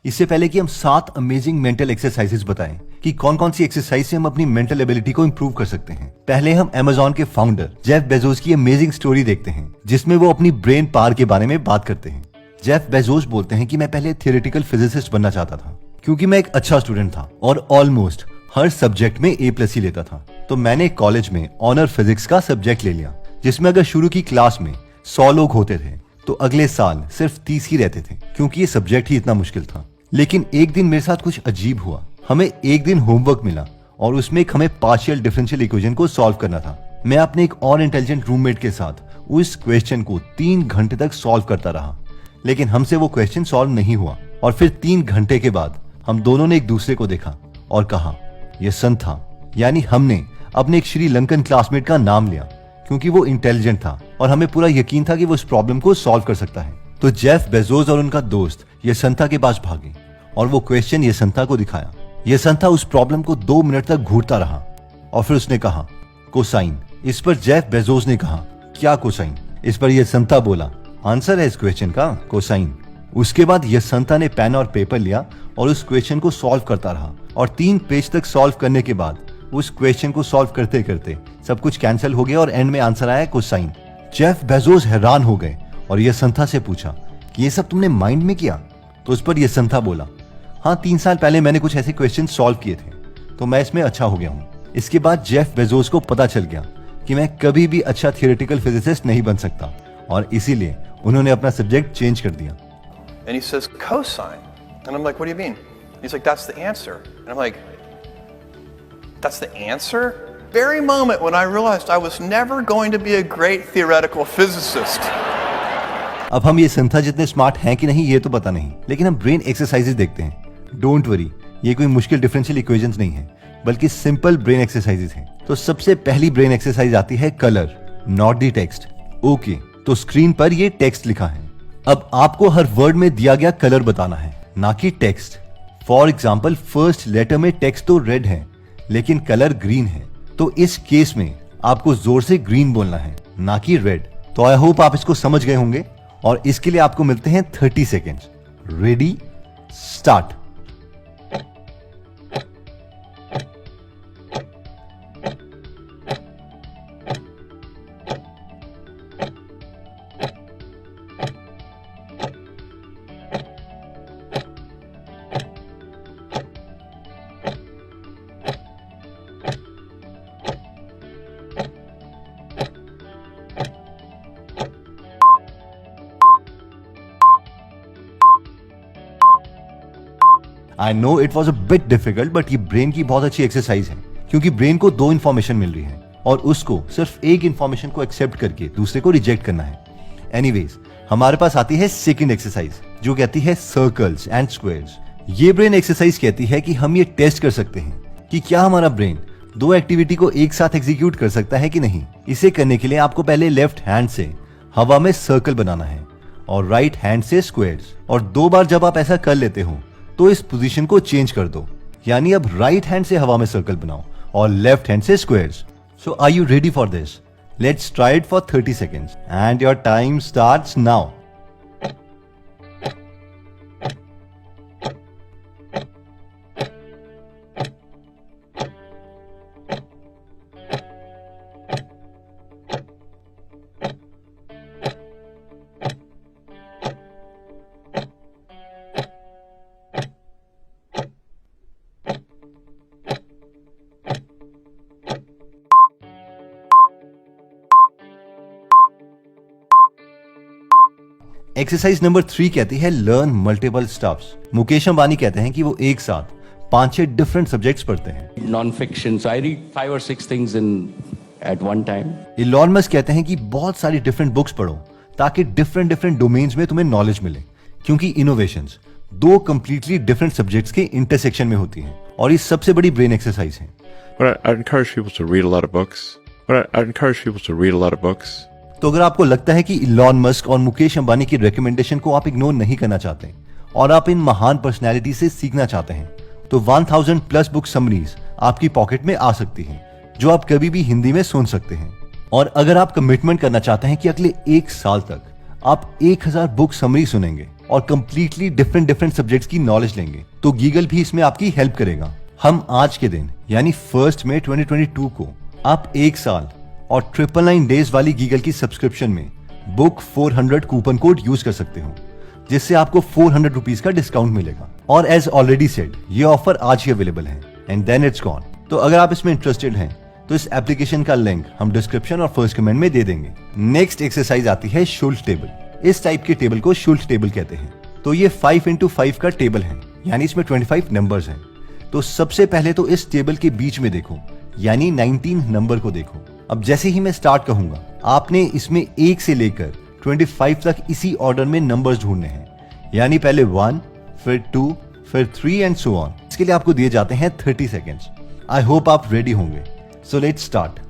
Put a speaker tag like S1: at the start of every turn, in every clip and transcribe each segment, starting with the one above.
S1: इससे पहले कि हम 7 अमेजिंग मेंटल एक्सरसाइजेस बताएं कि कौन कौन सी एक्सरसाइज से हम अपनी मेंटल एबिलिटी को इंप्रूव कर सकते हैं, पहले हम अमेज़न के फाउंडर जेफ बेजोस की अमेजिंग स्टोरी देखते हैं जिसमें वो अपनी ब्रेन पावर के बारे में बात करते हैं। जेफ बेजोस बोलते हैं कि मैं पहले थियोरेटिकल फिजिसिस्ट बनना चाहता था क्योंकि मैं एक अच्छा स्टूडेंट था और ऑलमोस्ट हर सब्जेक्ट में A+ ही लेता था। तो मैंने कॉलेज में ऑनर फिजिक्स का सब्जेक्ट ले लिया, जिसमें अगर शुरू की क्लास में 100 लोग होते थे तो अगले साल सिर्फ 30 ही रहते थे क्योंकि ये सब्जेक्ट ही इतना मुश्किल था। लेकिन एक दिन मेरे साथ कुछ अजीब हुआ। हमें एक दिन होमवर्क मिला और उसमें एक हमें पार्शियल डिफरेंशियल इक्वेशन को सॉल्व करना था। मैं अपने एक और इंटेलिजेंट रूममेट के साथ उस क्वेश्चन को 3 घंटे तक सॉल्व करता रहा, लेकिन हमसे वो क्वेश्चन सॉल्व नहीं हुआ। और फिर 3 घंटे के बाद हम दोनों ने एक दूसरे को देखा और कहा यह सन था। यानी हमने अपने एक श्रीलंकन क्लासमेट का नाम लिया क्योंकि वो इंटेलिजेंट था और हमें पूरा यकीन था कि वो इस प्रॉब्लम को सॉल्व कर सकता है। तो जेफ बेजोस और उनका दोस्त यशंता के पास भागे और वो क्वेश्चन यशंता को दिखाया। यशंता उस प्रॉब्लम को 2 मिनट तक घूरता रहा और फिर उसने कहा कोसाइन। इस पर जेफ बेजोस ने कहा क्या कोसाइन? इस पर यशंता बोला आंसर है इस क्वेश्चन का कोसाइन। उसके बाद यशंता ने पेन और पेपर लिया और उस क्वेश्चन को सॉल्व करता रहा और 3 पेज तक सॉल्व करने के बाद उस क्वेश्चन को सॉल्व करते करते सब कुछ कैंसिल हो गया और एंड में आंसर आया कोसाइन। जेफ बेजोस हैरान हो गए और यशंता से पूछा कि ये सब तुमने माइंड में किया? तो उस पर यशंता बोला हाँ, 3 साल पहले मैंने कुछ ऐसे क्वेश्चन सॉल्व किए थे तो मैं इसमें अच्छा हो गया हूँ। इसके बाद जेफ बेजोस को पता चल गया कि मैं कभी भी अच्छा थियोरेटिकल फिजिसिस्ट नहीं बन सकता और इसीलिए उन्होंने अपना सब्जेक्ट चेंज कर दिया।
S2: And he says cosine. And I'm like, what do you mean? He's like, that's the answer. And I'm like, that's the answer? Very moment when I realized I was never going to be a great theoretical physicist.
S1: अब हम ये संथा जितने smart हैं कि नहीं ये तो पता नहीं, लेकिन हम ब्रेन एक्सरसाइजेज देखते हैं। डोंट वरी, ये कोई मुश्किल डिफरेंशियल इक्वेशंस नहीं है बल्कि सिंपल ब्रेन एक्सरसाइजेज हैं। तो सबसे पहली ब्रेन एक्सरसाइज आती है colour, not the text. Okay, तो स्क्रीन पर ये टेक्स्ट लिखा है। अब आपको हर वर्ड में दिया गया कलर बताना है, ना कि text. For example first letter में टेक्स्ट तो रेड है लेकिन कलर ग्रीन है, तो इस केस में आपको जोर से ग्रीन बोलना है, ना कि रेड। तो आई होप आप इसको समझ गए होंगे और इसके लिए आपको मिलते हैं 30 seconds. Ready, start. I know it was a bit difficult but ये ब्रेन की बहुत अच्छी एक्सरसाइज है क्योंकि ब्रेन को 2 इंफॉर्मेशन मिल रही है और उसको सिर्फ एक इंफॉर्मेशन को एक्सेप्ट करके दूसरे को रिजेक्ट करना है। एनीवेज, हमारे पास आती है सेकंड एक्सरसाइज जो कहती है सर्कल्स एंड स्क्वायर्स। ये ब्रेन एक्सरसाइज कहती है कि हम ये टेस्ट कर सकते हैं कि क्या हमारा ब्रेन 2 एक्टिविटी को एक साथ एग्जीक्यूट कर सकता है कि नहीं। इसे करने के लिए आपको पहले लेफ्ट हैंड से हवा में सर्कल बनाना है और राइट हैंड से स्क्वायर्स, और 2 बार जब आप ऐसा कर लेते हो तो इस पोजीशन को चेंज कर दो, यानी अब राइट हैंड से हवा में सर्कल बनाओ और लेफ्ट हैंड से squares. So are you ready for this? Let's try it for 30 seconds and your time starts now. Exercise number 3 कहती है learn multiple stuffs. Mukesh Ambani कहते हैं कि वो एक साथ 5-6 डिफरेंट सब्जेक्ट्स पढ़ते हैं।
S3: Non fiction, so I read 5 or 6 things in at one time.
S1: Elon Musk कहते हैं कि बहुत सारी डिफरेंट बुक्स पढ़ो ताकि डिफरेंट डोमेन्स में तुम्हें नॉलेज मिले, क्योंकि इनोवेशंस 2 कंप्लीटली डिफरेंट सब्जेक्ट्स के इंटरसेक्शन में होती हैं और ये सबसे बड़ी ब्रेन एक्सरसाइज है।
S4: I encourage people to read a lot of books. I encourage people to read a lot of books.
S1: तो अगर आपको लगता है कि इलॉन मस्क और मुकेश अंबानी की रिकमेंडेशन को आप इग्नोर नहीं करना चाहते और आप इन महान पर्सनैलिटी से सीखना चाहते हैं, तो 1000+ बुक समरीज आपकी पॉकेट में आ सकती हैं जो आप कभी भी हिंदी में सुन सकते हैं। और अगर आप कमिटमेंट करना चाहते हैं कि अगले 1 साल तक आप 1000 बुक समरी सुनेंगे और कंप्लीटली डिफरेंट सब्जेक्ट्स की नॉलेज लेंगे तो गीगल भी इसमें आपकी हेल्प करेगा। हम आज के दिन यानी 1 मई 2022 को आप 1 साल और 999 डेज वाली गीगल की सब्सक्रिप्शन में बुक 400 कूपन कोड यूज कर सकते हो, जिससे आपको 400 रुपीज का डिस्काउंट मिलेगा। और एज ऑलरेडी सेड, ये ऑफर आज ही अवेलेबल है एंड देन इट्स गॉन। तो अगर आप इसमें इंटरेस्टेड हैं तो इस एप्लीकेशन का लिंक हम डिस्क्रिप्शन और फर्स्ट कमेंट में दे देंगे। नेक्स्ट एक्सरसाइज आती है शुल्ट टेबल। इस टाइप के टेबल को शुल्ट टेबल कहते हैं। तो ये 5x5 का टेबल है, यानी इसमें 25 नंबर्स हैं। तो सबसे पहले तो इस टेबल के बीच में देखो, यानी 19 नंबर को देखो। अब जैसे ही मैं स्टार्ट कहूंगा, आपने इसमें 1 से लेकर 25 तक इसी ऑर्डर में नंबर्स ढूंढने हैं, यानी पहले 1, फिर 2, फिर 3 एंड सो ऑन। इसके लिए आपको दिए जाते हैं 30 सेकेंड्स। आई होप आप रेडी होंगे। So let's start.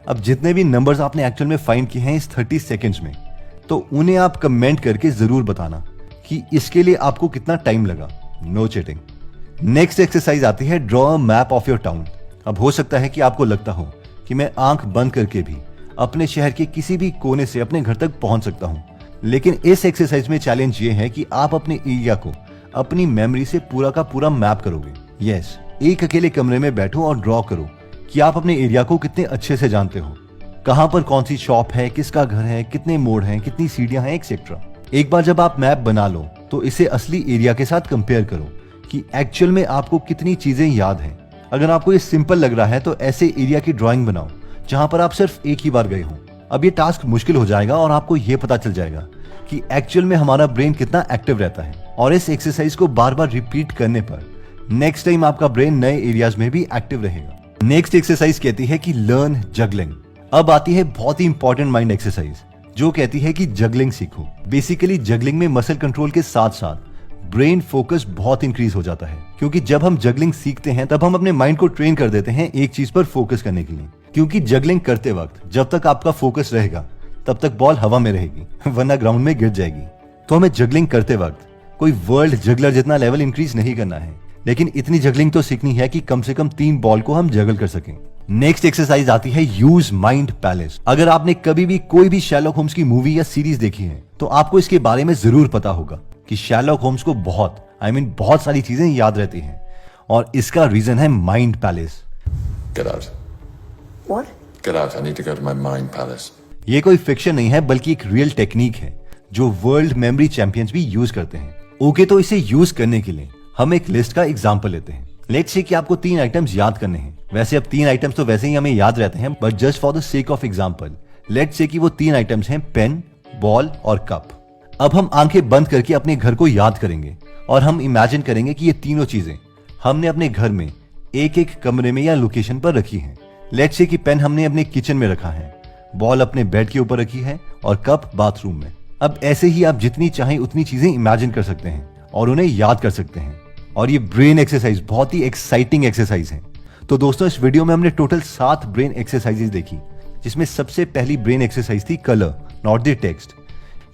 S1: अब जितने भी नंबर्स आपने एक्चुअल में फाइंड किए हैं इस 30 सेकेंड्स में, तो उन्हें आप कमेंट करके जरूर बताना कि इसके लिए आपको कितना टाइम लगा। No cheating. नेक्स्ट एक्सरसाइज आती है draw a map of your town. अब हो सकता है कि आपको लगता हो कि मैं आंख बंद करके भी अपने शहर के किसी भी कोने से अपने घर तक पहुंच सकता हूं, लेकिन इस एक्सरसाइज में चैलेंज ये है कि आप अपने एरिया को अपनी मेमोरी से पूरा का पूरा मैप करोगे। यस, एक अकेले कमरे में बैठो और ड्रॉ करो कि आप अपने एरिया को कितने अच्छे से जानते हो, कहां पर कौन सी शॉप है, किसका घर है, कितने मोड़ हैं, कितनी सीढ़ियां हैं, एक्सेट्रा। एक बार जब आप मैप बना लो तो इसे असली एरिया के साथ कंपेयर करो कि एक्चुअल में आपको कितनी चीजें याद हैं। अगर आपको ये सिंपल लग रहा है तो ऐसे एरिया की ड्राइंग बनाओ जहां पर आप सिर्फ एक ही बार गए हो। अब ये टास्क मुश्किल हो जाएगा और आपको ये पता चल जाएगा कि एक्चुअल में हमारा ब्रेन कितना एक्टिव रहता है। और इस एक्सरसाइज को बार बार रिपीट करने पर नेक्स्ट टाइम आपका ब्रेन नए एरियाज में भी एक्टिव रहेगा। नेक्स्ट एक्सरसाइज कहती है कि लर्न जगलिंग। अब आती है बहुत ही इंपॉर्टेंट माइंड एक्सरसाइज जो कहती है कि जगलिंग सीखो। बेसिकली जगलिंग में मसल कंट्रोल के साथ साथ ब्रेन फोकस बहुत इंक्रीज हो जाता है, क्योंकि जब हम जगलिंग सीखते हैं तब हम अपने माइंड को ट्रेन कर देते हैं एक चीज पर फोकस करने के लिए। क्योंकि जगलिंग करते वक्त जब तक आपका फोकस रहेगा तब तक बॉल हवा में रहेगी, वरना ग्राउंड में गिर जाएगी। तो हमें जगलिंग करते वक्त कोई वर्ल्ड जगलर जितना लेवल इंक्रीज नहीं करना है, लेकिन इतनी जगलिंग तो सीखनी है कि कम से कम 3 बॉल को हम जगल कर सकें। नेक्स्ट एक्सरसाइज आती है यूज माइंड पैलेस। अगर आपने कभी भी कोई भी शर्लॉक होम्स की मूवी या सीरीज देखी है तो आपको इसके बारे में जरूर पता होगा कि शर्लॉक होम्स को बहुत सारी चीजें याद रहती हैं, और इसका रीजन है mind palace.
S5: Get out.
S6: What?
S5: Get out. I need to go to my mind palace.
S1: ये कोई फिक्शन नहीं है बल्कि एक रियल टेक्निक है जो वर्ल्ड मेमोरी चैंपियंस भी यूज करते हैं। ओके, तो इसे यूज करने के लिए हम एक लिस्ट का एग्जांपल लेते हैं। लेट्स से कि आपको 3 आइटम्स याद करने हैं। वैसे अब 3 आइटम्स तो वैसे ही हमें याद रहते हैं, but just for the sake of example let's say कि वो 3 आइटम्स हैं पेन, बॉल और कप। अब हम आंखें बंद करके अपने घर को याद करेंगे और हम इमेजिन करेंगे कि ये तीनों चीजें हमने अपने घर में एक एक कमरे में या लोकेशन पर रखी हैं। लेट्स से कि पेन हमने अपने किचन में रखा है, बॉल अपने बेड के ऊपर रखी है और कप बाथरूम में। अब ऐसे ही आप जितनी चाहें उतनी चीजें इमेजिन कर सकते हैं और उन्हें याद कर सकते हैं। और ये ब्रेन एक्सरसाइज बहुत ही एक्साइटिंग एक्सरसाइज है। तो दोस्तों, इस वीडियो में हमने टोटल 7 ब्रेन एक्सरसाइजेज देखी, जिसमें सबसे पहली ब्रेन एक्सरसाइज थी कलर नॉट द टेक्स्ट।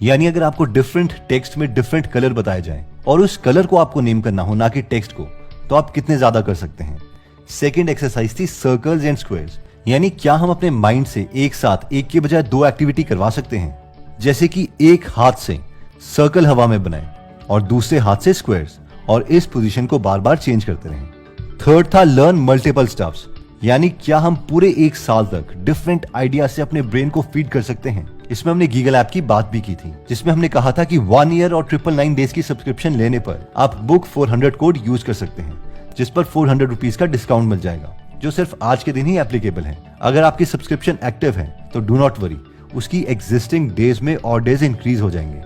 S1: यानी अगर आपको डिफरेंट टेक्स्ट में डिफरेंट कलर बताए जाए और उस कलर को आपको नेम करना हो ना कि टेक्स्ट को, तो आप कितने ज्यादा कर सकते हैं। सेकेंड एक्सरसाइज थी सर्कल्स एंड स्क्वायर्स। यानी क्या हम अपने माइंड से एक साथ एक के बजाय 2 एक्टिविटी करवा सकते हैं, जैसे कि एक हाथ से सर्कल हवा में बनाए और दूसरे हाथ से स्क्वायर्स, और इस पोजीशन को बार बार चेंज करते रहें। थर्ड था लर्न मल्टीपल स्टफ्स। यानी क्या हम पूरे 1 साल तक डिफरेंट आइडिया से अपने ब्रेन को फीड कर सकते हैं। इसमें हमने गीगल ऐप की बात भी की थी, जिसमें हमने कहा था कि 1 ईयर और 999 डेज की सब्सक्रिप्शन लेने पर आप बुक 400 कोड यूज कर सकते हैं, जिस पर 400 रुपीज का डिस्काउंट मिल जाएगा, जो सिर्फ आज के दिन ही एप्लीकेबल है। अगर आपकी सब्सक्रिप्शन एक्टिव है तो डू नॉट वरी, उसकी एग्जिस्टिंग डेज में और डेज इंक्रीज हो जाएंगे।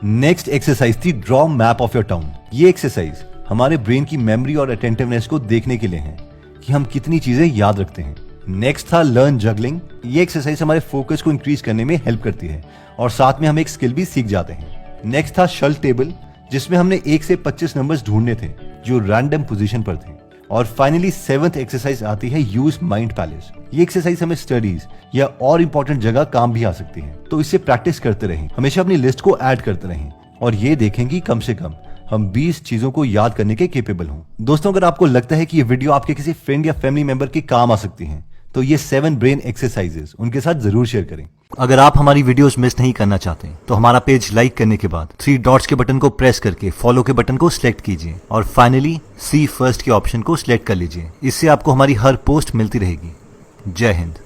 S1: नेक्स्ट एक्सरसाइज थी draw map of your town. ये एक्सरसाइज हमारे ब्रेन की मेमोरी और अटेंटिवनेस को देखने के लिए है कि हम कितनी चीजें याद रखते हैं। नेक्स्ट था लर्न जगलिंग। ये एक्सरसाइज हमारे फोकस को इंक्रीज करने में हेल्प करती है और साथ में हम एक स्किल भी सीख जाते हैं। नेक्स्ट था शल्ट टेबल, जिसमें हमने 1 से 25 नंबर्स ढूंढने थे जो रैंडम पोजीशन पर थे। और फाइनली 7th एक्सरसाइज आती है यूज माइंड पैलेस। ये एक्सरसाइज हमें स्टडीज या और इंपॉर्टेंट जगह काम भी आ सकती है, तो इससे प्रैक्टिस करते रहें, हमेशा अपनी लिस्ट को ऐड करते रहें और ये देखें कि कम से कम हम 20 चीजों को याद करने के केपेबल हों। दोस्तों, अगर आपको लगता है कि ये वीडियो आपके किसी फ्रेंड या फैमिली मेंबर के काम आ सकती है तो ये 7 ब्रेन एक्सरसाइजेस उनके साथ जरूर शेयर करें। अगर आप हमारी वीडियोस मिस नहीं करना चाहते तो हमारा पेज लाइक करने के बाद 3 डॉट्स के बटन को प्रेस करके फॉलो के बटन को सिलेक्ट कीजिए और फाइनली सी फर्स्ट के ऑप्शन को सिलेक्ट कर लीजिए। इससे आपको हमारी हर पोस्ट मिलती रहेगी। जय हिंद।